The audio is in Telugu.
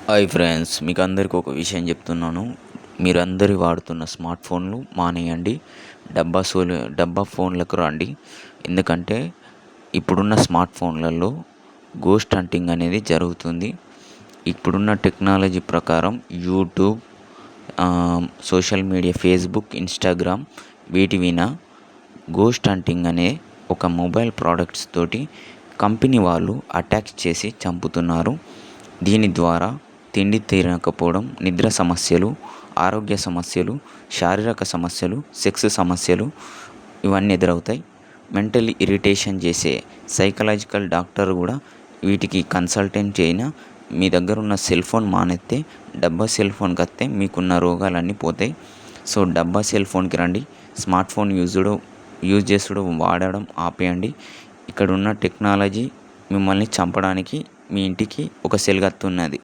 హాయ్ ఫ్రెండ్స్, మీకు అందరికీ ఒక విషయం చెప్తున్నాను. మీరందరూ వాడుతున్న స్మార్ట్ ఫోన్లు మానేయండి. డబ్బా ఫోన్లకు రండి. ఎందుకంటే ఇప్పుడున్న స్మార్ట్ ఫోన్లలో గోస్ట్ హంటింగ్ అనేది జరుగుతుంది. ఇప్పుడున్న టెక్నాలజీ ప్రకారం YouTube, social media, Facebook, Instagram వీటి వినా గోస్ట్ హంటింగ్ అనే ఒక మొబైల్ ప్రోడక్ట్స్ తోటి కంపెనీ వాళ్ళు అటాక్స్ చేసి చంపుతున్నారు. దీని ద్వారా తిండి తీరకపోవడం, నిద్ర సమస్యలు, ఆరోగ్య సమస్యలు, శారీరక సమస్యలు, సెక్స్ సమస్యలు ఇవన్నీ ఎదురవుతాయి. మెంటల్లీ ఇరిటేషన్ చేసే సైకలాజికల్ డాక్టర్ కూడా వీటికి కన్సల్టెంట్ అయినా మీ దగ్గర ఉన్న సెల్ ఫోన్ మానేస్తే డబ్బా సెల్ ఫోన్కి వస్తే మీకున్న రోగాలన్నీ పోతాయి. సో డబ్బా సెల్ ఫోన్కి రండి. స్మార్ట్ ఫోన్ యూజ్ చేసుడు వాడడం ఆపేయండి. ఇక్కడున్న టెక్నాలజీ మిమ్మల్ని చంపడానికి మీ ఇంటికి ఒక సెల్ గత్తున్నది.